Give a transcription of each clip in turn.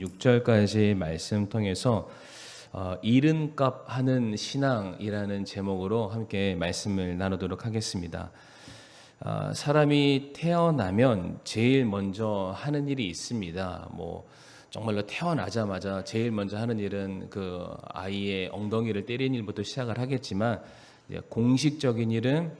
6절까지 말씀 통해서 이름값 하는 신앙이라는 제목으로 함께 말씀을 나누도록 하겠습니다. 사람이 태어나면 제일 먼저 하는 일이 있습니다. 정말로 태어나자마자 제일 먼저 하는 일은 그 아이의 엉덩이를 때리는 일부터 시작을 하겠지만, 공식적인 일은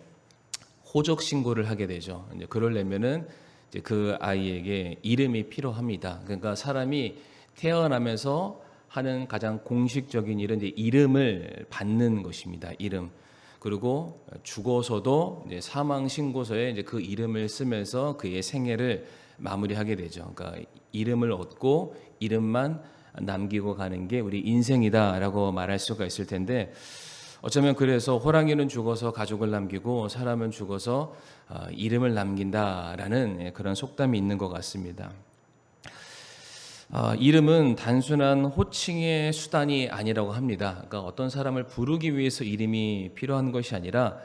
호적 신고를 하게 되죠. 그러려면은 이제 그 아이에게 이름이 필요합니다. 그러니까 사람이 태어나면서 하는 가장 공식적인 일은 이제 이름을 받는 것입니다. 이름. 그리고 죽어서도 이제 사망 신고서에 이제 그 이름을 쓰면서 그의 생애를 마무리하게 되죠. 그러니까 이름을 얻고 이름만 남기고 가는 게 우리 인생이다라고 말할 수가 있을 텐데, 어쩌면 그래서 호랑이는 죽어서 가족을 남기고 사람은 죽어서 이름을 남긴다라는 그런 속담이 있는 것 같습니다. 이름은 단순한 호칭의 수단이 아니라고 합니다. 그러니까 어떤 사람을 부르기 위해서 이름이 필요한 것이 아니라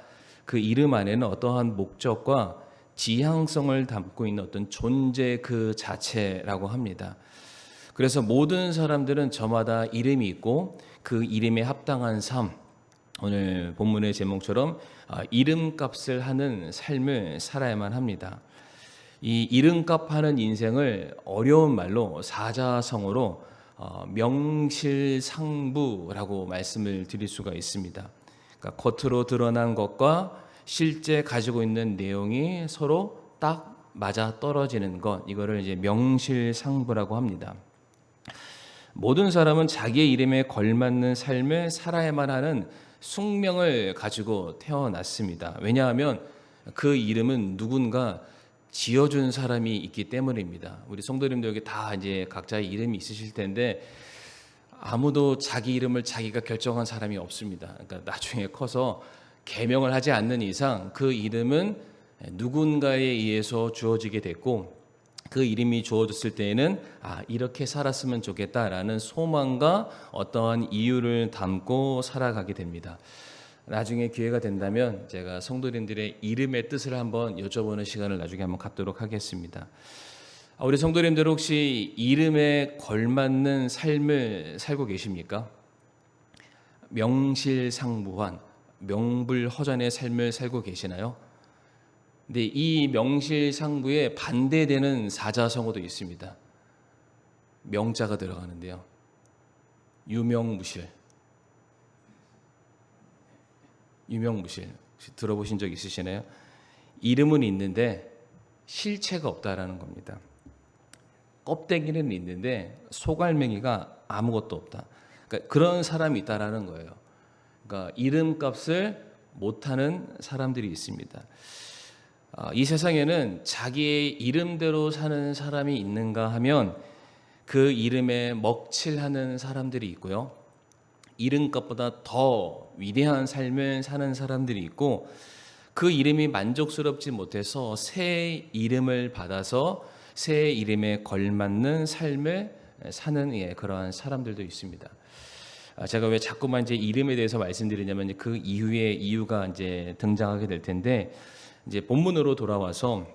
그 이름 안에는 어떠한 목적과 지향성을 담고 있는 어떤 존재 그 자체라고 합니다. 그래서 모든 사람들은 저마다 이름이 있고 그 이름에 합당한 삶, 오늘 본문의 제목처럼 이름값을 하는 삶을 살아야만 합니다. 이 이름값하는 인생을 어려운 말로 사자성어로 명실상부라고 말씀을 드릴 수가 있습니다. 그러니까 겉으로 드러난 것과 실제 가지고 있는 내용이 서로 딱 맞아 떨어지는 것, 이거를 이제 명실상부라고 합니다. 모든 사람은 자기의 이름에 걸맞는 삶을 살아야만 하는 숙명을 가지고 태어났습니다. 왜냐하면 그 이름은 누군가 지어준 사람이 있기 때문입니다. 우리 성도님들 여기 다 이제 각자의 이름이 있으실 텐데, 아무도 자기 이름을 자기가 결정한 사람이 없습니다. 그러니까 나중에 커서 개명을 하지 않는 이상 그 이름은 누군가에 의해서 주어지게 됐고, 그 이름이 주어졌을 때에는 이렇게 살았으면 좋겠다라는 소망과 어떠한 이유를 담고 살아가게 됩니다. 나중에 기회가 된다면 제가 성도님들의 이름의 뜻을 한번 여쭤보는 시간을 나중에 한번 갖도록 하겠습니다. 우리 성도님들 혹시 이름에 걸맞는 삶을 살고 계십니까? 명실상부한 명불허전의 삶을 살고 계시나요? 근데 이 명실상부에 반대되는 사자성어도 있습니다. 명자가 들어가는데요. 유명무실. 유명무실. 혹시 들어보신 적 있으시나요? 이름은 있는데 실체가 없다라는 겁니다. 껍데기는 있는데 속알맹이가 아무것도 없다. 그러니까 그런 사람이 있다라는 거예요. 그러니까 이름값을 못하는 사람들이 있습니다. 이 세상에는 자기의 이름대로 사는 사람이 있는가 하면 그 이름에 먹칠하는 사람들이 있고요. 이름값보다 더 위대한 삶을 사는 사람들이 있고, 그 이름이 만족스럽지 못해서 새 이름을 받아서 새 이름에 걸맞는 삶을 사는 그러한 사람들도 있습니다. 제가 왜 자꾸만 이제 이름에 대해서 말씀드리냐면 그 이후에 이유가 이제 등장하게 될 텐데, 이제 본문으로 돌아와서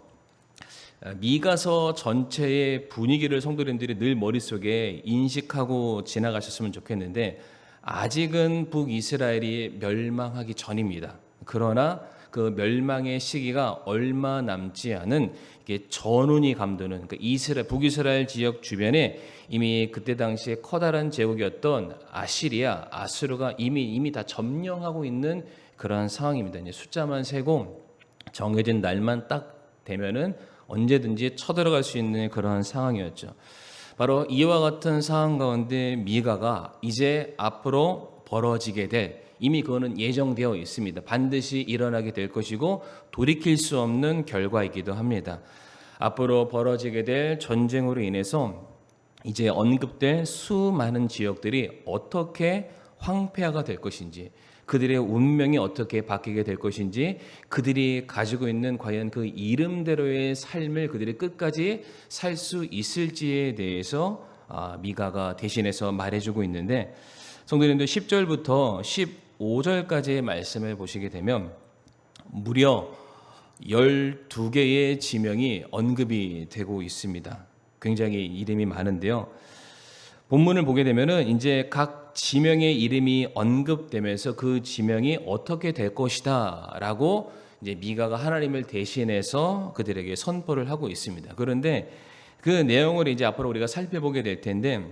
미가서 전체의 분위기를 성도님들이 늘 머릿속에 인식하고 지나가셨으면 좋겠는데, 아직은 북이스라엘이 멸망하기 전입니다. 그러나 그 멸망의 시기가 얼마 남지 않은 이게 전운이 감도는, 그러니까 북이스라엘 지역 주변에 이미 그때 당시에 커다란 제국이었던 아시리아, 아수르가 이미 다 점령하고 있는 그러한 상황입니다. 이제 숫자만 세고 정해진 날만 딱 되면은 언제든지 쳐들어갈 수 있는 그러한 상황이었죠. 바로 이와 같은 상황 가운데 미가가 이제 앞으로 벌어지게 될, 이미 그거는 예정되어 있습니다. 반드시 일어나게 될 것이고 돌이킬 수 없는 결과이기도 합니다. 앞으로 벌어지게 될 전쟁으로 인해서 이제 언급될 수많은 지역들이 어떻게 황폐화가 될 것인지, 그들의 운명이 어떻게 바뀌게 될 것인지, 그들이 가지고 있는 과연 그 이름대로의 삶을 그들이 끝까지 살 수 있을지에 대해서 미가가 대신해서 말해주고 있는데, 성도님들 10절부터 15절까지의 말씀을 보시게 되면 무려 12개의 지명이 언급이 되고 있습니다. 굉장히 이름이 많은데요. 본문을 보게 되면은 이제 각 지명의 이름이 언급되면서 그 지명이 어떻게 될 것이다라고 이제 미가가 하나님을 대신해서 그들에게 선포를 하고 있습니다. 그런데 그 내용을 이제 앞으로 우리가 살펴보게 될 텐데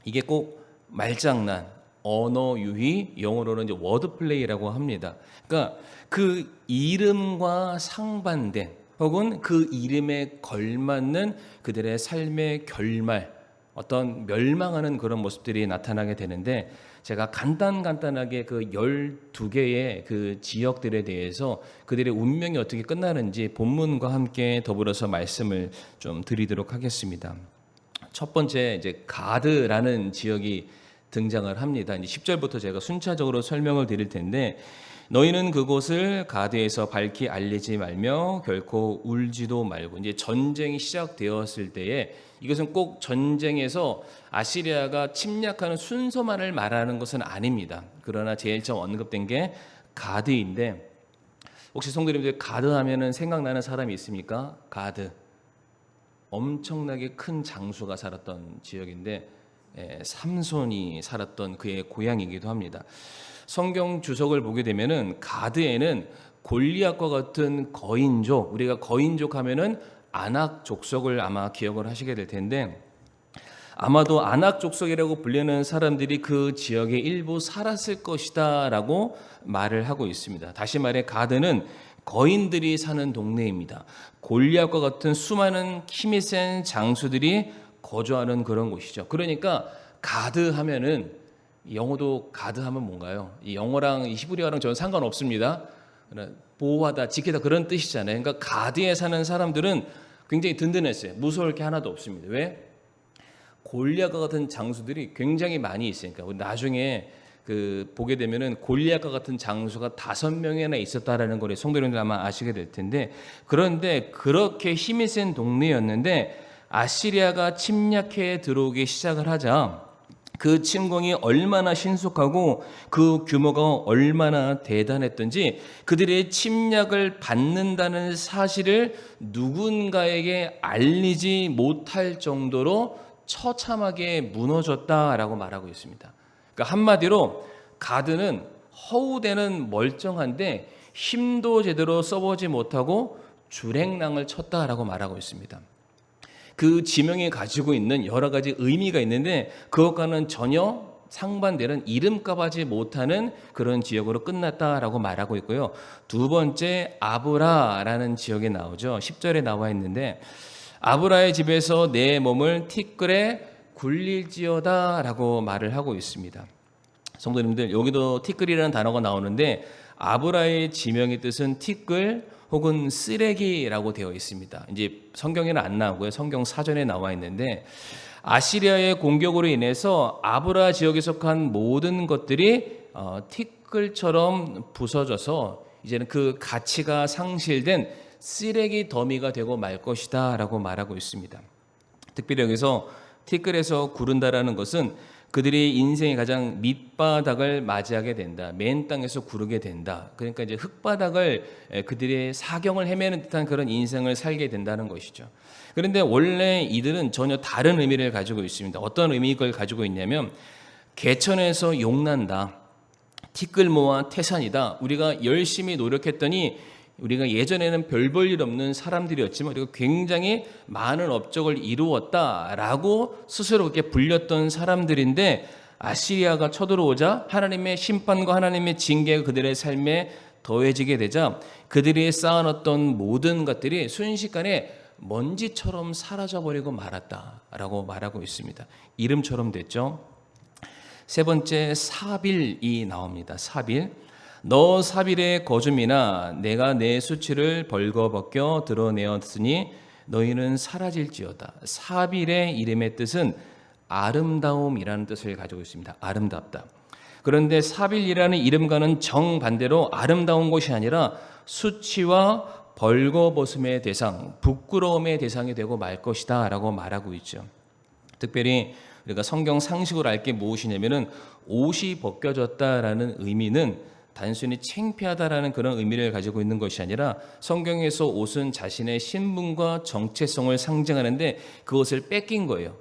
이게 꼭 말장난, 언어 유희, 영어로는 이제 워드 플레이라고 합니다. 그러니까 그 이름과 상반된 혹은 그 이름에 걸맞는 그들의 삶의 결말, 어떤 멸망하는 그런 모습들이 나타나게 되는데 제가 간단하게 그 12개의 그 지역들에 대해서 그들의 운명이 어떻게 끝나는지 본문과 함께 더불어서 말씀을 좀 드리도록 하겠습니다. 첫 번째 이제 가드라는 지역이 등장을 합니다. 이제 10절부터 제가 순차적으로 설명을 드릴 텐데 너희는 그곳을 가드에서 밝히 알리지 말며 결코 울지도 말고. 이제 전쟁이 시작되었을 때에 이것은 꼭 전쟁에서 아시리아가 침략하는 순서만을 말하는 것은 아닙니다. 그러나 제일 처음 언급된 게 가드인데 혹시 성도님들 가드 하면은 생각나는 사람이 있습니까? 가드. 엄청나게 큰 장수가 살았던 지역인데 삼손이 살았던 그의 고향이기도 합니다. 성경 주석을 보게 되면은 가드에는 골리앗과 같은 거인족, 우리가 거인족 하면은 아낙 족속을 아마 기억을 하시게 될 텐데 아마도 아낙 족속이라고 불리는 사람들이 그 지역에 일부 살았을 것이다라고 말을 하고 있습니다. 다시 말해 가드는 거인들이 사는 동네입니다. 골리앗과 같은 수많은 힘이 센 장수들이 거주하는 그런 곳이죠. 그러니까 가드 하면은 영어도 가드 하면 뭔가요? 이 영어랑 이 히브리어랑 저는 상관없습니다. 보호하다, 지키다 그런 뜻이잖아요. 그러니까 가드에 사는 사람들은 굉장히 든든했어요. 무서울 게 하나도 없습니다. 왜? 골리앗과 같은 장수들이 굉장히 많이 있으니까. 나중에 그 보게 되면은 골리앗과 같은 장수가 5명이나 있었다라는 걸 성도님들 아마 아시게 될 텐데 그런데 그렇게 힘이 센 동네였는데 아시리아가 침략해 들어오기 시작을 하자 그 침공이 얼마나 신속하고 그 규모가 얼마나 대단했던지 그들의 침략을 받는다는 사실을 누군가에게 알리지 못할 정도로 처참하게 무너졌다라고 말하고 있습니다. 그러니까 한마디로 가드는 허우대는 멀쩡한데 힘도 제대로 써보지 못하고 주랭랑을 쳤다라고 말하고 있습니다. 그 지명이 가지고 있는 여러 가지 의미가 있는데 그것과는 전혀 상반되는 이름값하지 못하는 그런 지역으로 끝났다라고 말하고 있고요. 두 번째 아브라라는 지역에 나오죠. 10절에 나와 있는데 아브라의 집에서 내 몸을 티끌에 굴릴지어다라고 말을 하고 있습니다. 성도님들 여기도 티끌이라는 단어가 나오는데 아브라의 지명의 뜻은 티끌 혹은 쓰레기라고 되어 있습니다. 이제 성경에는 안 나오고요. 성경 사전에 나와 있는데 아시리아의 공격으로 인해서 아브라 지역에 속한 모든 것들이 티끌처럼 부서져서 이제는 그 가치가 상실된 쓰레기 더미가 되고 말 것이다라고 말하고 있습니다. 특별히 여기서 티끌에서 구른다라는 것은 그들이 인생의 가장 밑바닥을 맞이하게 된다. 맨 땅에서 구르게 된다. 그러니까 이제 흙바닥을 그들의 사경을 헤매는 듯한 그런 인생을 살게 된다는 것이죠. 그런데 원래 이들은 전혀 다른 의미를 가지고 있습니다. 어떤 의미를 가지고 있냐면 개천에서 용난다. 티끌모아 태산이다. 우리가 열심히 노력했더니 우리가 예전에는 별 볼 일 없는 사람들이었지만 우리가 굉장히 많은 업적을 이루었다라고 스스로 그렇게 불렸던 사람들인데 아시리아가 쳐들어오자 하나님의 심판과 하나님의 징계가 그들의 삶에 더해지게 되자 그들이 쌓아놨던 모든 것들이 순식간에 먼지처럼 사라져버리고 말았다라고 말하고 있습니다. 이름처럼 됐죠. 세 번째 사빌이 나옵니다. 사빌. 너 사빌의 거줌이나 내가 내 수치를 벌거벗겨 드러내었으니 너희는 사라질지어다. 사빌의 이름의 뜻은 아름다움이라는 뜻을 가지고 있습니다. 아름답다. 그런데 사빌이라는 이름과는 정반대로 아름다운 것이 아니라 수치와 벌거벗음의 대상, 부끄러움의 대상이 되고 말 것이다 라고 말하고 있죠. 특별히 우리가 성경 상식으로 알 게 무엇이냐면은 옷이 벗겨졌다라는 의미는 단순히 창피하다라는 그런 의미를 가지고 있는 것이 아니라 성경에서 옷은 자신의 신분과 정체성을 상징하는데 그것을 뺏긴 거예요.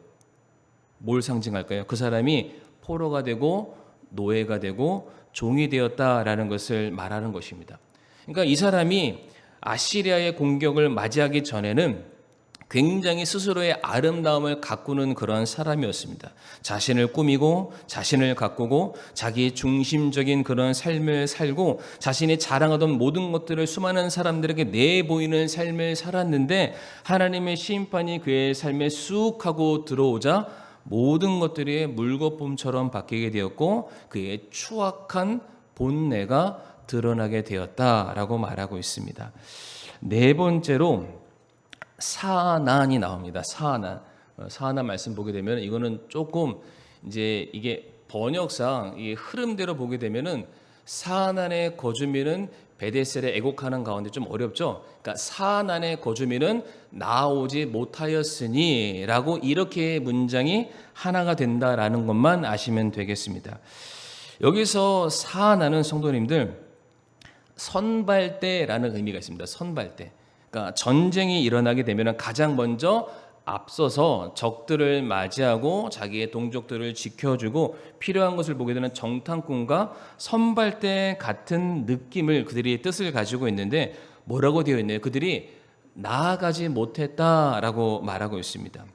뭘 상징할까요? 그 사람이 포로가 되고 노예가 되고 종이 되었다라는 것을 말하는 것입니다. 그러니까 이 사람이 아시리아의 공격을 맞이하기 전에는 굉장히 스스로의 아름다움을 가꾸는 그런 사람이었습니다. 자신을 꾸미고 자신을 가꾸고 자기 중심적인 그런 삶을 살고 자신이 자랑하던 모든 것들을 수많은 사람들에게 내보이는 삶을 살았는데 하나님의 심판이 그의 삶에 쑥 하고 들어오자 모든 것들이 물거품처럼 바뀌게 되었고 그의 추악한 본내가 드러나게 되었다라고 말하고 있습니다. 네 번째로 사난이 나옵니다. 사난 말씀 보게 되면 이거는 조금 이제 이게 번역상 이 흐름대로 보게 되면은 사난의 거주민은 베데셀에 애곡하는 가운데 좀 어렵죠. 그러니까 사난의 거주민은 나오지 못하였으니라고 이렇게 문장이 하나가 된다라는 것만 아시면 되겠습니다. 여기서 사난은 성도님들 선발대라는 의미가 있습니다. 선발대. 그러니까 전쟁이 일어나게 되면 가장 먼저 앞서서 적들을 맞이하고 자기의 동족들을 지켜주고 필요한 것을 보게 되는 정탐꾼과 선발대 같은 느낌을 그들이 뜻을 가지고 있는데 뭐라고 되어 있나요? 그들이 나아가지 못했다라고 말하고 있습니다.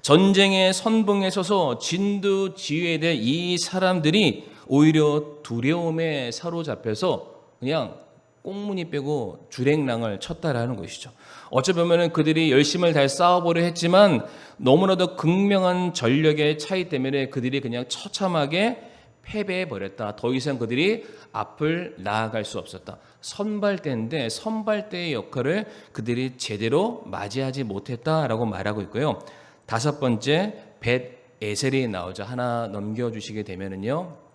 전쟁의 선봉에 서서 진두지휘될 이 사람들이 오히려 두려움에 사로잡혀서 그냥 꽁무니 빼고 주랭랑을 쳤다라는 것이죠. 어쩌면 그들이 열심을 다해 싸워보려 했지만 너무나도 극명한 전력의 차이 때문에 그들이 그냥 처참하게 패배해버렸다. 더 이상 그들이 앞을 나아갈 수 없었다. 선발대인데 선발대의 역할을 그들이 제대로 맞이하지 못했다라고 말하고 있고요. 다섯 번째 벳에셀이 나오죠. 하나 넘겨주시게 되면은요.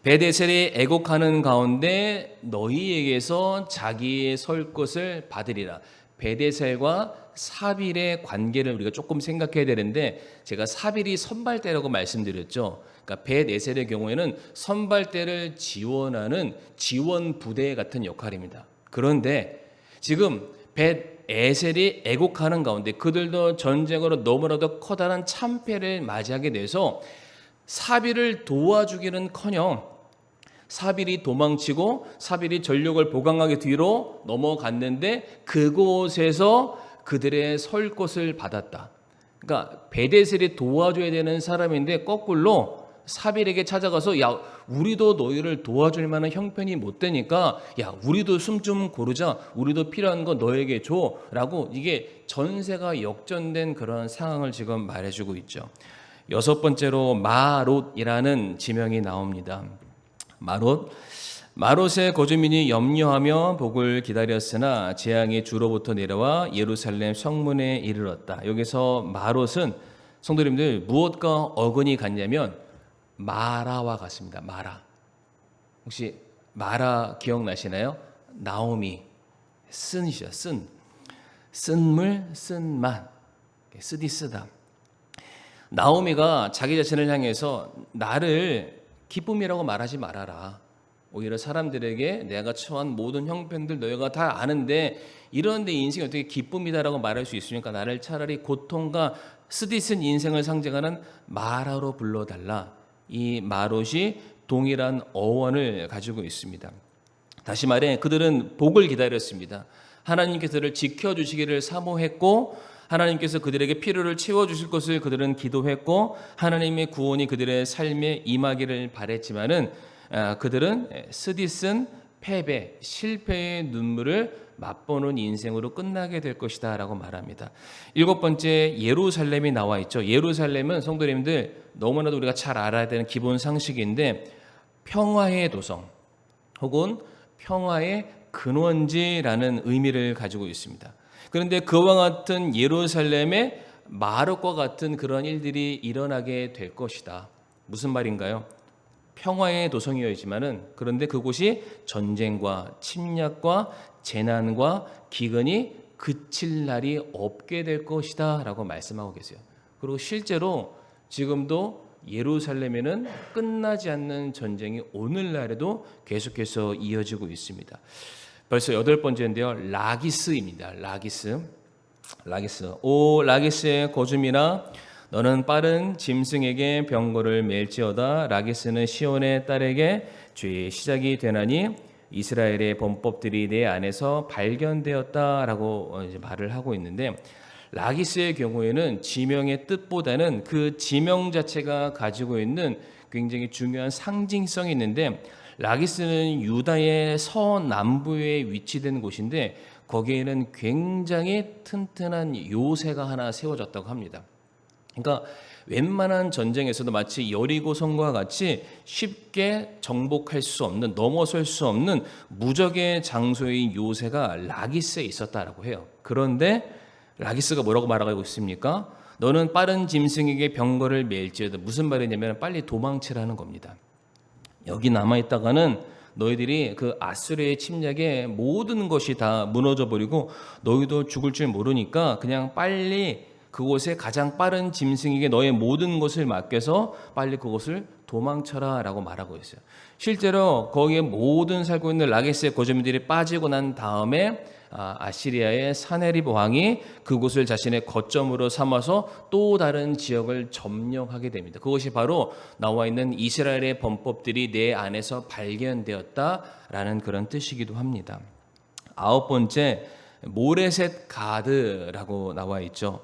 벳에셀이 애곡하는 가운데 너희에게서 자기의 설 것을 받으리라. 벳에셀과 사빌의 관계를 우리가 조금 생각해야 되는데 제가 사빌이 선발대라고 말씀드렸죠. 그러니까 벳에셀의 경우에는 선발대를 지원하는 지원 부대 같은 역할입니다. 그런데 지금 벳에셀이 애곡하는 가운데 그들도 전쟁으로 너무나도 커다란 참패를 맞이하게 돼서 사빌을 도와주기는커녕 사빌이 도망치고 사빌이 전력을 보강하기 뒤로 넘어갔는데 그곳에서 그들의 설 것을 받았다. 그러니까 벳에셀이 도와줘야 되는 사람인데 거꾸로 사빌에게 찾아가서 야 우리도 너희를 도와줄 만한 형편이 못 되니까 야 우리도 숨 좀 고르자. 우리도 필요한 거 너에게 줘라고 이게 전세가 역전된 그런 상황을 지금 말해주고 있죠. 여섯 번째로 마롯이라는 지명이 나옵니다. 마롯의 거주민이 염려하며 복을 기다렸으나 재앙이 주로부터 내려와 예루살렘 성문에 이르렀다. 여기서 마롯은 성도님들 무엇과 어근이 같냐면 마라와 같습니다. 마라. 혹시 마라 기억나시나요? 나오미 쓴이죠. 쓴물 쓴맛 쓰디 쓰다. 나오미가 자기 자신을 향해서 나를 기쁨이라고 말하지 말아라. 오히려 사람들에게 내가 처한 모든 형편들 너희가 다 아는데 이런데 인생이 어떻게 기쁨이다라고 말할 수 있으니까 나를 차라리 고통과 쓰디쓴 인생을 상징하는 마라로 불러달라. 이 마롯이 동일한 어원을 가지고 있습니다. 다시 말해 그들은 복을 기다렸습니다. 하나님께서 그들을 지켜주시기를 사모했고 하나님께서 그들에게 필요를 채워주실 것을 그들은 기도했고 하나님의 구원이 그들의 삶에 임하기를 바랬지만은 그들은 쓰디쓴 패배, 실패의 눈물을 맛보는 인생으로 끝나게 될 것이다 라고 말합니다. 일곱 번째 예루살렘이 나와 있죠. 예루살렘은 성도님들 너무나도 우리가 잘 알아야 되는 기본 상식인데 평화의 도성 혹은 평화의 근원지라는 의미를 가지고 있습니다. 그런데 그와 같은 예루살렘에 마롯과 같은 그런 일들이 일어나게 될 것이다. 무슨 말인가요? 평화의 도성이었지만은 그런데 그곳이 전쟁과 침략과 재난과 기근이 그칠 날이 없게 될 것이다라고 말씀하고 계세요. 그리고 실제로 지금도 예루살렘에는 끝나지 않는 전쟁이 오늘날에도 계속해서 이어지고 있습니다. 벌써 여덟 번째인데요. 라기스입니다. 라기스. 오 라기스의 거주민아 너는 빠른 짐승에게 병거를 맬지어다. 라기스는 시온의 딸에게 죄의 시작이 되나니 이스라엘의 범법들이 내 안에서 발견되었다라고 이제 말을 하고 있는데, 라기스의 경우에는 지명의 뜻보다는 그 지명 자체가 가지고 있는 굉장히 중요한 상징성이 있는데, 라기스는 유다의 서남부에 위치된 곳인데 거기에는 굉장히 튼튼한 요새가 하나 세워졌다고 합니다. 그러니까 웬만한 전쟁에서도 마치 여리고 성과 같이 쉽게 정복할 수 없는, 넘어설 수 없는 무적의 장소인 요새가 라기스에 있었다라고 해요. 그런데 라기스가 뭐라고 말하고 있습니까? 너는 빠른 짐승에게 병거를 맬지어다. 무슨 말이냐면 빨리 도망치라는 겁니다. 여기 남아있다가는 너희들이 그 아수르의 침략에 모든 것이 다 무너져 버리고 너희도 죽을 줄 모르니까 그냥 빨리 그곳에 가장 빠른 짐승에게 너의 모든 것을 맡겨서 빨리 그곳을 도망쳐라 라고 말하고 있어요. 실제로 거기에 모든 살고 있는 라게스의 거주민들이 빠지고 난 다음에 아시리아의 사네립 왕이 그곳을 자신의 거점으로 삼아서 또 다른 지역을 점령하게 됩니다. 그것이 바로 나와 있는 이스라엘의 범법들이 내 안에서 발견되었다라는 그런 뜻이기도 합니다. 9번째, 모레셋 가드라고 나와 있죠.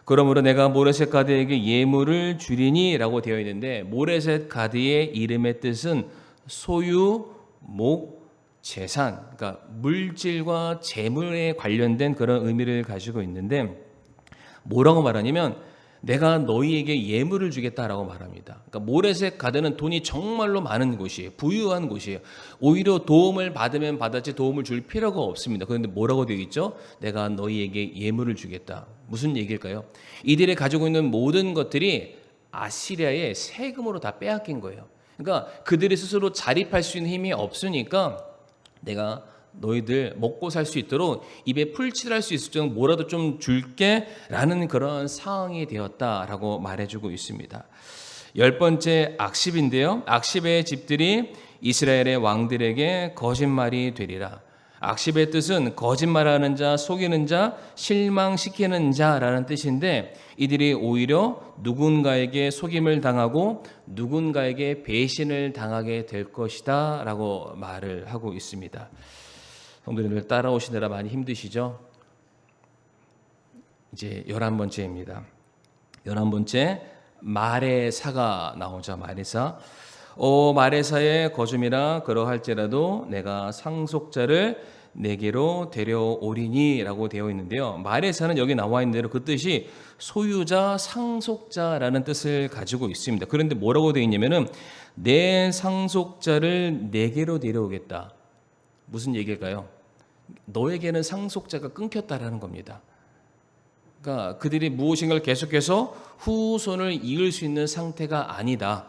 그러므로 내가 모레셋 가드에게 예물을 주리니 라고 되어 있는데, 모레셋 가드의 이름의 뜻은 소유, 목, 재산, 그러니까 물질과 재물에 관련된 그런 의미를 가지고 있는데, 뭐라고 말하냐면 내가 너희에게 예물을 주겠다라고 말합니다. 그러니까 모레셋 가드는 돈이 정말로 많은 곳이에요. 부유한 곳이에요. 오히려 도움을 받으면 받았지 도움을 줄 필요가 없습니다. 그런데 뭐라고 되어 있죠? 내가 너희에게 예물을 주겠다. 무슨 얘기일까요? 이들이 가지고 있는 모든 것들이 아시리아의 세금으로 다 빼앗긴 거예요. 그러니까 그들이 스스로 자립할 수 있는 힘이 없으니까 내가 너희들 먹고 살 수 있도록 입에 풀칠할 수 있을 정도 뭐라도 좀 줄게 라는 그런 상황이 되었다라고 말해주고 있습니다. 10번째, 악십인데요. 악십의 집들이 이스라엘의 왕들에게 거짓말이 되리라. 악십의 뜻은 거짓말하는 자, 속이는 자, 실망시키는 자라는 뜻인데, 이들이 오히려 누군가에게 속임을 당하고 누군가에게 배신을 당하게 될 것이다 라고 말을 하고 있습니다. 성도님들 따라오시느라 많이 힘드시죠? 이제 11번째입니다. 11번째, 마레사가 나오죠. 마레사. 마레사의 거줌이라 그러할지라도 내가 상속자를 내게로 데려오리니 라고 되어 있는데요. 마레사는 여기 나와 있는 대로 그 뜻이 소유자, 상속자라는 뜻을 가지고 있습니다. 그런데 뭐라고 되어 있냐면은 내 상속자를 내게로 데려오겠다. 무슨 얘기일까요? 너에게는 상속자가 끊겼다라는 겁니다. 그러니까 그들이 무엇인가를 계속해서 후손을 이을 수 있는 상태가 아니다.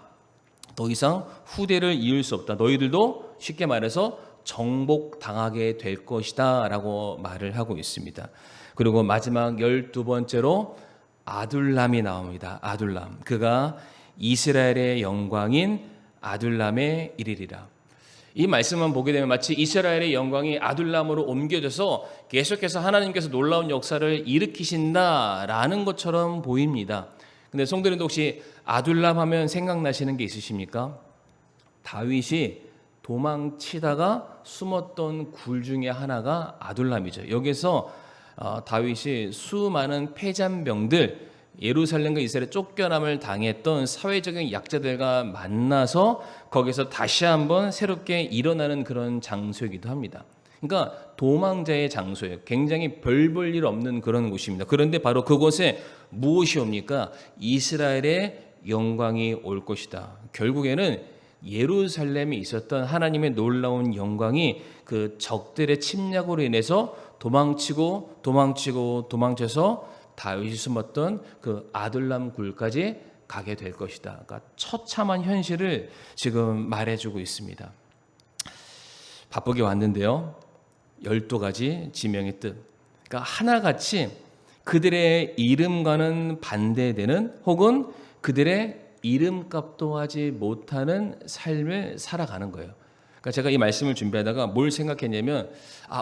더 이상 후대를 이을 수 없다. 너희들도 쉽게 말해서 정복당하게 될 것이다 라고 말을 하고 있습니다. 그리고 마지막 12번째로 아둘람이 나옵니다. 아둘람. 그가 이스라엘의 영광인 아둘람에 이르리라. 이 말씀만 보게 되면 마치 이스라엘의 영광이 아둘람으로 옮겨져서 계속해서 하나님께서 놀라운 역사를 일으키신다라는 것처럼 보입니다. 근데 성도님도 혹시 아둘람 하면 생각나시는 게 있으십니까? 다윗이 도망치다가 숨었던 굴 중에 하나가 아둘람이죠. 여기서 다윗이 수많은 패잔병들, 예루살렘과 이스라엘에 쫓겨남을 당했던 사회적인 약자들과 만나서 거기서 다시 한번 새롭게 일어나는 그런 장소이기도 합니다. 그러니까 도망자의 장소예요. 굉장히 별 볼 일 없는 그런 곳입니다. 그런데 바로 그곳에 무엇이 옵니까? 이스라엘의 영광이 올 것이다. 결국에는 예루살렘에 있었던 하나님의 놀라운 영광이 그 적들의 침략으로 인해서 도망쳐서 다윗이 숨었던 그 아둘람 굴까지 가게 될 것이다. 그러니까 처참한 현실을 지금 말해주고 있습니다. 바쁘게 왔는데요. 12가지 지명의 뜻. 그러니까 하나같이 그들의 이름과는 반대되는 혹은 그들의 이름값도 하지 못하는 삶을 살아가는 거예요. 그러니까 제가 이 말씀을 준비하다가 뭘 생각했냐면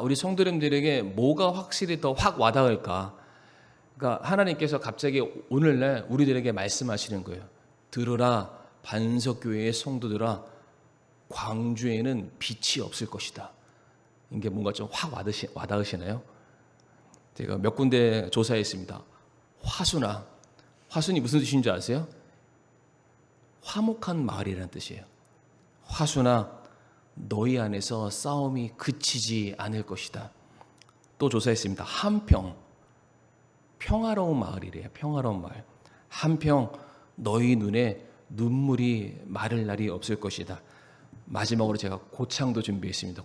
우리 성도님들에게 뭐가 확실히 더 확 와닿을까? 그러니까 하나님께서 갑자기 오늘날 우리들에게 말씀하시는 거예요. 들으라 반석교회의 성도들아, 광주에는 빛이 없을 것이다. 이게 뭔가 좀 확 와닿으시나요? 제가 몇 군데 조사했습니다. 화순이 무슨 뜻인 줄 아세요? 화목한 마을이라는 뜻이에요. 화순아, 너희 안에서 싸움이 그치지 않을 것이다. 또 조사했습니다. 한평, 평화로운 마을이래요. 평화로운 마을. 한평, 너희 눈에 눈물이 마를 날이 없을 것이다. 마지막으로 제가 고창도 준비했습니다.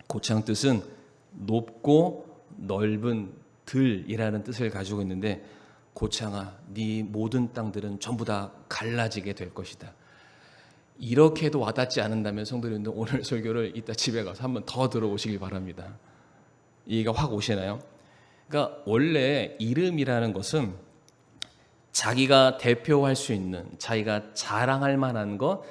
고창 뜻은 높고 넓은 들이라는 뜻을 가지고 있는데, 고창아, 네 모든 땅들은 전부 다 갈라지게 될 것이다. 이렇게도 와닿지 않는다면 성도님들, 오늘 설교를 이따 집에 가서 한번 더 들어보시길 바랍니다. 이해가 확 오시나요? 그러니까 원래 이름이라는 것은 자기가 대표할 수 있는, 자기가 자랑할 만한 것,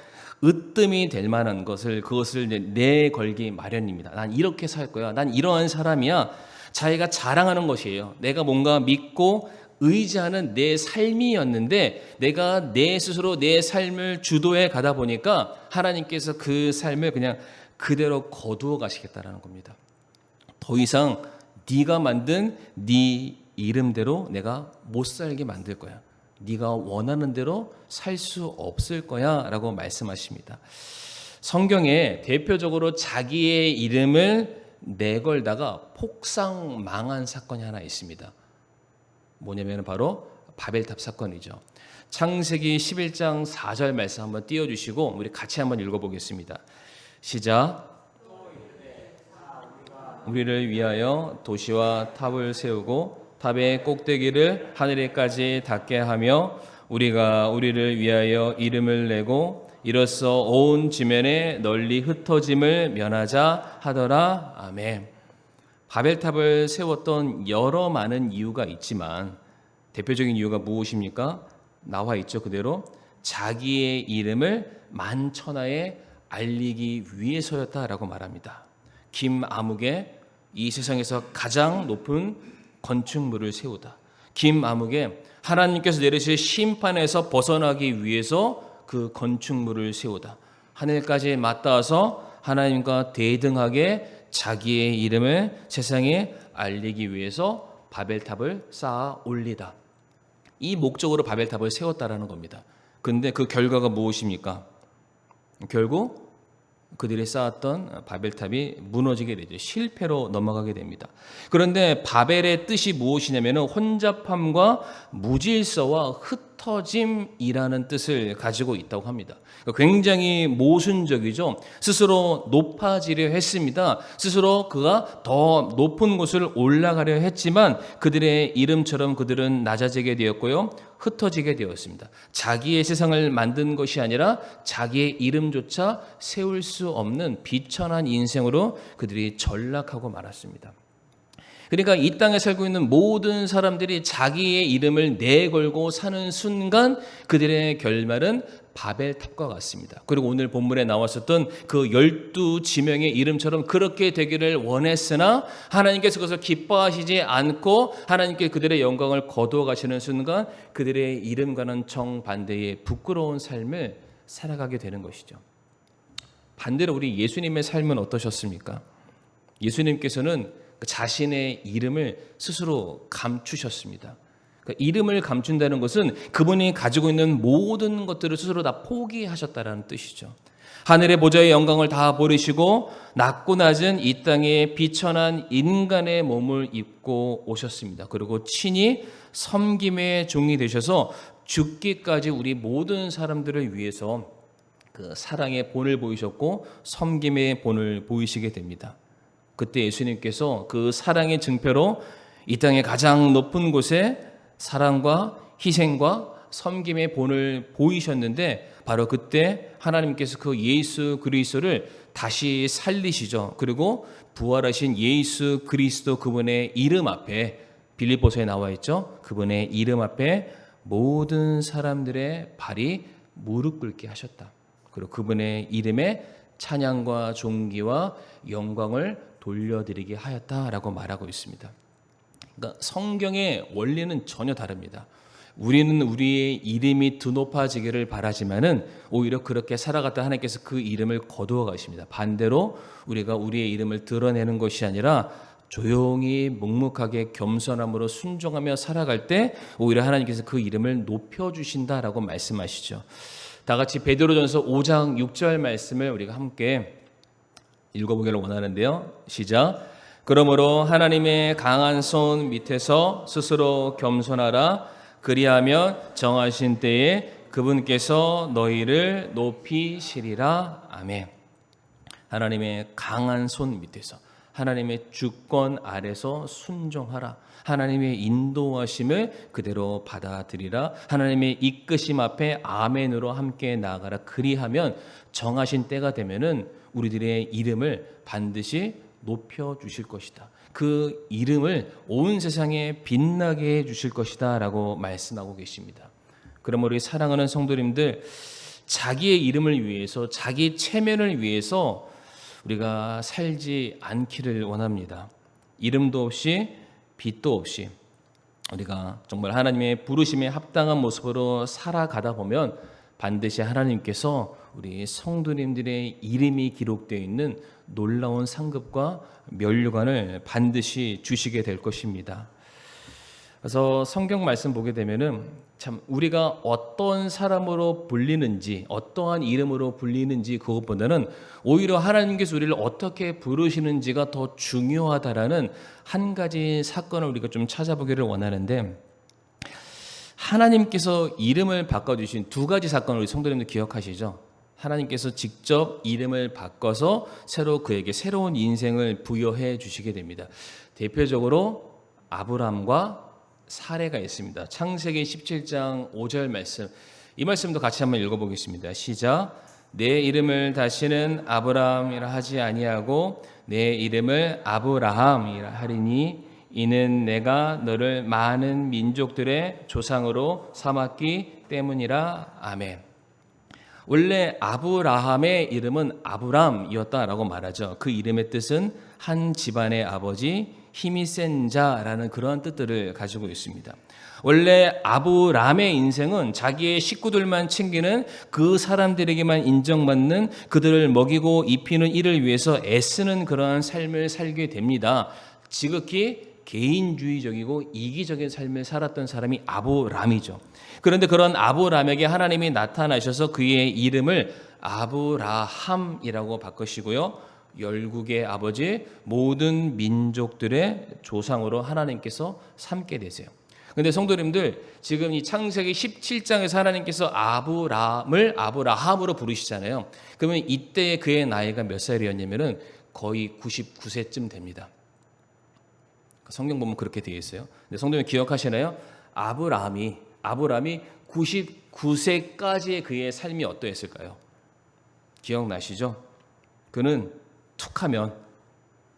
으뜸이 될 만한 것을, 그것을 내걸기 마련입니다. 난 이렇게 살 거야, 난 이러한 사람이야. 자기가 자랑하는 것이에요. 내가 뭔가 믿고 의지하는 내 삶이었는데, 내가 내 스스로 내 삶을 주도해 가다 보니까 하나님께서 그 삶을 그냥 그대로 거두어 가시겠다라는 겁니다. 더 이상 네가 만든 네 이름대로 내가 못 살게 만들 거야. 네가 원하는 대로 살 수 없을 거야 라고 말씀하십니다. 성경에 대표적으로 자기의 이름을 내걸다가 폭삭 망한 사건이 하나 있습니다. 뭐냐면 바로 바벨탑 사건이죠. 창세기 11장 4절 말씀 한번 띄워주시고 우리 같이 한번 읽어보겠습니다. 시작. 우리를 위하여 도시와 탑을 세우고 탑의 꼭대기를 하늘에까지 닿게 하며 우리가 우리를 위하여 이름을 내고 이로써 온 지면에 널리 흩어짐을 면하자 하더라. 아멘. 바벨탑을 세웠던 여러 많은 이유가 있지만 대표적인 이유가 무엇입니까? 나와 있죠. 그대로 자기의 이름을 만천하에 알리기 위해서였다라고 말합니다. 김아무개, 이 세상에서 가장 높은 건축물을 세우다. 김아무개, 하나님께서 내리실 심판에서 벗어나기 위해서 그 건축물을 세우다. 하늘까지 맞닿아서 하나님과 대등하게 자기의 이름을 세상에 알리기 위해서 바벨탑을 쌓아 올리다. 이 목적으로 바벨탑을 세웠다라는 겁니다. 그런데 그 결과가 무엇입니까? 결국 그들이 쌓았던 바벨탑이 무너지게 되죠. 실패로 넘어가게 됩니다. 그런데 바벨의 뜻이 무엇이냐면 혼잡함과 무질서와 흩어짐이라는 뜻을 가지고 있다고 합니다. 굉장히 모순적이죠. 스스로 높아지려 했습니다. 스스로 그가 더 높은 곳을 올라가려 했지만 그들의 이름처럼 그들은 낮아지게 되었고요. 흩어지게 되었습니다. 자기의 세상을 만든 것이 아니라 자기의 이름조차 세울 수 없는 비천한 인생으로 그들이 전락하고 말았습니다. 그러니까 이 땅에 살고 있는 모든 사람들이 자기의 이름을 내걸고 사는 순간 그들의 결말은 바벨탑과 같습니다. 그리고 오늘 본문에 나왔었던 그 12지명의 이름처럼 그렇게 되기를 원했으나 하나님께서 그것을 기뻐하시지 않고 하나님께 그들의 영광을 거두어 가시는 순간 그들의 이름과는 정반대의 부끄러운 삶을 살아가게 되는 것이죠. 반대로 우리 예수님의 삶은 어떠셨습니까? 예수님께서는 자신의 이름을 스스로 감추셨습니다. 그러니까 이름을 감춘다는 것은 그분이 가지고 있는 모든 것들을 스스로 다 포기하셨다는 뜻이죠. 하늘의 보좌의 영광을 다 버리시고 낮고 낮은 이 땅에 비천한 인간의 몸을 입고 오셨습니다. 그리고 친히 섬김의 종이 되셔서 죽기까지 우리 모든 사람들을 위해서 그 사랑의 본을 보이셨고 섬김의 본을 보이시게 됩니다. 그때 예수님께서 그 사랑의 증표로 이 땅의 가장 높은 곳에 사랑과 희생과 섬김의 본을 보이셨는데 바로 그때 하나님께서 그 예수 그리스도를 다시 살리시죠. 그리고 부활하신 예수 그리스도 그분의 이름 앞에 빌립보서에 나와 있죠. 그분의 이름 앞에 모든 사람들의 발이 무릎 꿇게 하셨다. 그리고 그분의 이름에 찬양과 존귀와 영광을 돌려드리게 하였다라고 말하고 있습니다. 그러니까 성경의 원리는 전혀 다릅니다. 우리는 우리의 이름이 드높아지기를 바라지만은 오히려 그렇게 살아갔다 하나님께서 그 이름을 거두어 가십니다. 반대로 우리가 우리의 이름을 드러내는 것이 아니라 조용히 묵묵하게 겸손함으로 순종하며 살아갈 때 오히려 하나님께서 그 이름을 높여주신다라고 말씀하시죠. 다 같이 베드로전서 5장 6절 말씀을 우리가 함께 읽어보기를 원하는데요. 시작. 그러므로 하나님의 강한 손 밑에서 스스로 겸손하라. 그리하면 정하신 때에 그분께서 너희를 높이시리라. 아멘. 하나님의 강한 손 밑에서, 하나님의 주권 아래서 순종하라. 하나님의 인도하심을 그대로 받아들이라. 하나님의 이끄심 앞에 아멘으로 함께 나아가라. 그리하면 정하신 때가 되면은 우리들의 이름을 반드시 높여 주실 것이다. 그 이름을 온 세상에 빛나게 해 주실 것이다 라고 말씀하고 계십니다. 그러므로 우리 사랑하는 성도님들, 자기의 이름을 위해서, 자기 체면을 위해서 우리가 살지 않기를 원합니다. 이름도 없이 빛도 없이 우리가 정말 하나님의 부르심에 합당한 모습으로 살아가다 보면 반드시 하나님께서 우리 성도님들의 이름이 기록되어 있는 놀라운 상급과 면류관을 반드시 주시게 될 것입니다. 그래서 성경 말씀 보게 되면은 참 우리가 어떤 사람으로 불리는지, 어떠한 이름으로 불리는지 그것보다는 오히려 하나님께서 우리를 어떻게 부르시는지가 더 중요하다라는 한 가지 사건을 우리가 좀 찾아보기를 원하는데, 하나님께서 이름을 바꿔주신 두 가지 사건을 우리 성도님들 기억하시죠? 하나님께서 직접 이름을 바꿔서 새로 그에게 새로운 인생을 부여해 주시게 됩니다. 대표적으로 아브람과 사례가 있습니다. 창세기 17장 5절 말씀, 이 말씀도 같이 한번 읽어보겠습니다. 시작. 내 이름을 다시는 아브람이라 하지 아니하고 내 이름을 아브라함이라 하리니 이는 내가 너를 많은 민족들의 조상으로 삼았기 때문이라. 아멘. 원래 아브라함의 이름은 아브람이었다라고 말하죠. 그 이름의 뜻은 한 집안의 아버지, 힘이 센 자라는 그러한 뜻들을 가지고 있습니다. 원래 아브람의 인생은 자기의 식구들만 챙기는, 그 사람들에게만 인정받는, 그들을 먹이고 입히는 일을 위해서 애쓰는 그러한 삶을 살게 됩니다. 지극히 개인주의적이고 이기적인 삶을 살았던 사람이 아브람이죠. 그런데 그런 아브람에게 하나님이 나타나셔서 그의 이름을 아브라함이라고 바꾸시고요, 열국의 아버지, 모든 민족들의 조상으로 하나님께서 삼게 되세요. 그런데 성도님들, 지금 이 창세기 17장에서 하나님께서 아브람을 아브라함으로 부르시잖아요. 그러면 이때 그의 나이가 몇 살이었냐면은 거의 99세쯤 됩니다. 성경 보면 그렇게 되어 있어요. 근데 성도님 기억하시나요? 아브람이 99세까지의 그의 삶이 어떠했을까요? 기억나시죠? 그는 툭하면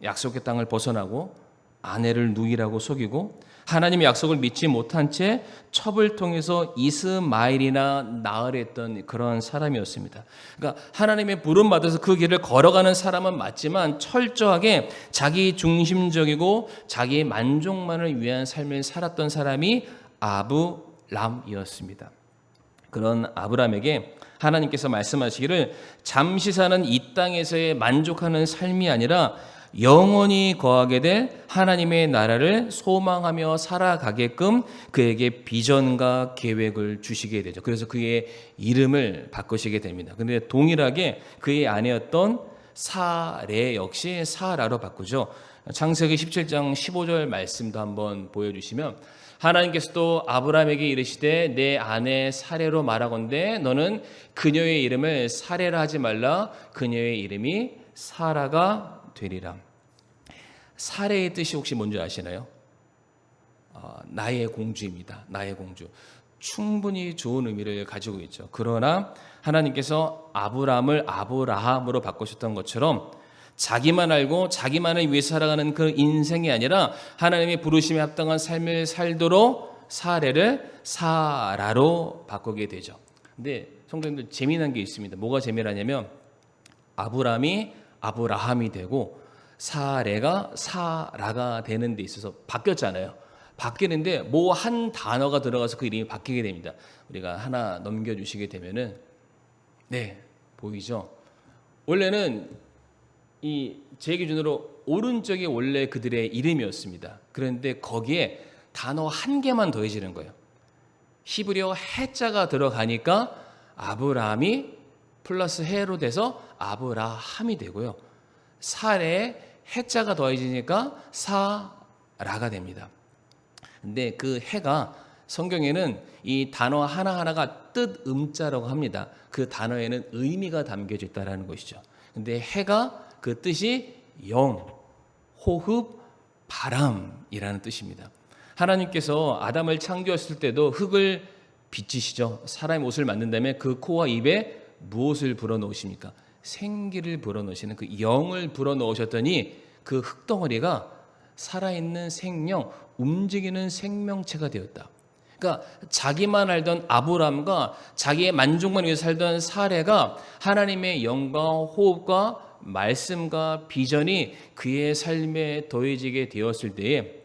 약속의 땅을 벗어나고 아내를 누이라고 속이고 하나님의 약속을 믿지 못한 채 첩을 통해서 이스마엘이나 낳으려 했던 그런 사람이었습니다. 그러니까 하나님의 부름 받아서 그 길을 걸어가는 사람은 맞지만 철저하게 자기 중심적이고 자기 만족만을 위한 삶을 살았던 사람이 아브람이었습니다. 그런 아브람에게 하나님께서 말씀하시기를 잠시 사는 이 땅에서의 만족하는 삶이 아니라 영원히 거하게 될 하나님의 나라를 소망하며 살아가게끔 그에게 비전과 계획을 주시게 되죠. 그래서 그의 이름을 바꾸시게 됩니다. 그런데 동일하게 그의 아내였던 사레 역시 사라로 바꾸죠. 창세기 17장 15절 말씀도 한번 보여주시면 하나님께서도 아브람에게 이르시되 내 아내 사레로 말하건대 너는 그녀의 이름을 사레라 하지 말라. 그녀의 이름이 사라가 되리라. 사레의 뜻이 혹시 뭔지 아시나요? 나의 공주입니다. 나의 공주. 충분히 좋은 의미를 가지고 있죠. 그러나 하나님께서 아브람을 아브라함으로 바꾸셨던 것처럼 자기만 알고 자기만을 위해 살아가는 그 인생이 아니라 하나님의 부르심에 합당한 삶을 살도록 사레를 사라로 바꾸게 되죠. 근데 성도님들 재미난 게 있습니다. 뭐가 재미나냐면 아브람이 아브라함이 되고 사레가 사라가 되는 데 있어서 바뀌었잖아요. 바뀌는데 뭐 한 단어가 들어가서 그 이름이 바뀌게 됩니다. 우리가 하나 넘겨주시게 되면은 네, 보이죠? 원래는 이 제 기준으로 오른쪽이 원래 그들의 이름이었습니다. 그런데 거기에 단어 한 개만 더해지는 거예요. 히브리어 해자가 들어가니까 아브라함이 플러스 해로 돼서 아브라함이 되고요. 살에 해자가 더해지니까 사라가 됩니다. 근데 그 해가 성경에는 이 단어 하나하나가 뜻 음자라고 합니다. 그 단어에는 의미가 담겨져 있다는 것이죠. 근데 해가 그 뜻이 영, 호흡, 바람이라는 뜻입니다. 하나님께서 아담을 창조했을 때도 흙을 빚으시죠. 사람의 옷을 만든 다음에 그 코와 입에 무엇을 불어넣으십니까? 생기를 불어넣으시는 그 영을 불어넣으셨더니 그 흙덩어리가 살아있는 생명, 움직이는 생명체가 되었다. 그러니까 자기만 알던 아브람과 자기의 만족만 위해 살던 사레가 하나님의 영과 호흡과 말씀과 비전이 그의 삶에 더해지게 되었을 때에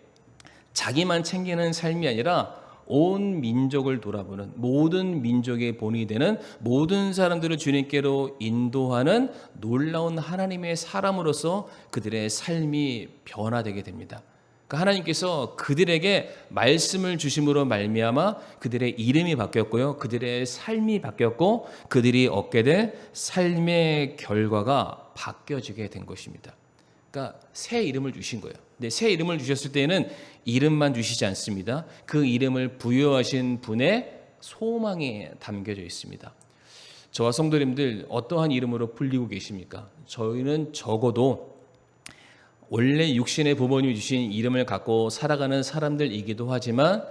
자기만 챙기는 삶이 아니라 온 민족을 돌아보는, 모든 민족의 본이 되는, 모든 사람들을 주님께로 인도하는 놀라운 하나님의 사람으로서 그들의 삶이 변화되게 됩니다. 그러니까 하나님께서 그들에게 말씀을 주심으로 말미암아 그들의 이름이 바뀌었고요, 그들의 삶이 바뀌었고 그들이 얻게 된 삶의 결과가 바뀌어지게 된 것입니다. 그러니까 새 이름을 주신 거예요. 근데 새 이름을 주셨을 때에는 이름만 주시지 않습니다. 그 이름을 부여하신 분의 소망이 담겨져 있습니다. 저와 성도님들 어떠한 이름으로 불리고 계십니까? 저희는 적어도 원래 육신의 부모님이 주신 이름을 갖고 살아가는 사람들이기도 하지만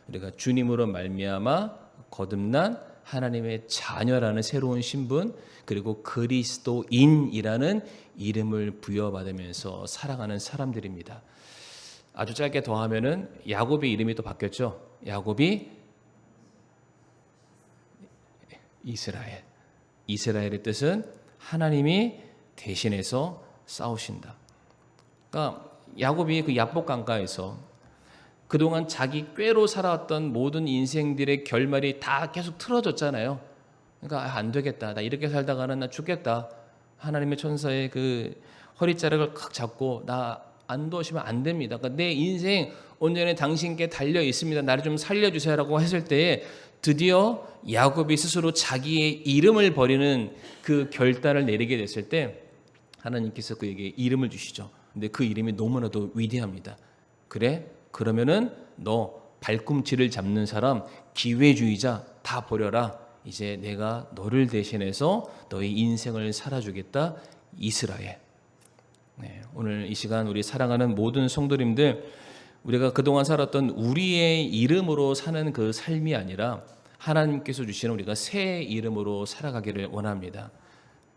우리가 주님으로 말미암아 거듭난 하나님의 자녀라는 새로운 신분, 그리고 그리스도인이라는 이름을 부여받으면서 살아가는 사람들입니다. 아주 짧게 더하면은 야곱의 이름이 또 바뀌었죠. 야곱이 이스라엘. 이스라엘의 뜻은 하나님이 대신해서 싸우신다. 그러니까 야곱이 그 야복 강가에서 그동안 자기 꾀로 살아왔던 모든 인생들의 결말이 다 계속 틀어졌잖아요. 그러니까 안 되겠다. 나 이렇게 살다가는 나 죽겠다. 하나님의 천사의 그 허리자락을 칵 잡고 나 안 도우시면 안 됩니다. 그러니까 내 인생 온전히 당신께 달려 있습니다. 나를 좀 살려주세요라고 했을 때에 드디어 야곱이 스스로 자기의 이름을 버리는 그 결단을 내리게 됐을 때 하나님께서 그에게 이름을 주시죠. 근데 그 이름이 너무나도 위대합니다. 그래? 그러면은 너 발꿈치를 잡는 사람, 기회주의자 다 버려라. 이제 내가 너를 대신해서 너의 인생을 살아주겠다. 이스라엘. 네, 오늘 이 시간 우리 사랑하는 모든 성도님들, 우리가 그동안 살았던 우리의 이름으로 사는 그 삶이 아니라 하나님께서 주시는 우리가 새 이름으로 살아가기를 원합니다.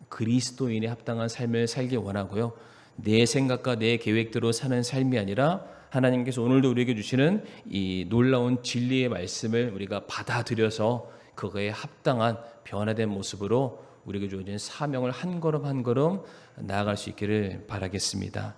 그리스도인에 합당한 삶을 살기 원하고요. 내 생각과 내 계획대로 사는 삶이 아니라 하나님께서 오늘도 우리에게 주시는 이 놀라운 진리의 말씀을 우리가 받아들여서 그거에 합당한 변화된 모습으로 우리에게 주어진 사명을 한 걸음 한 걸음 나아갈 수 있기를 바라겠습니다.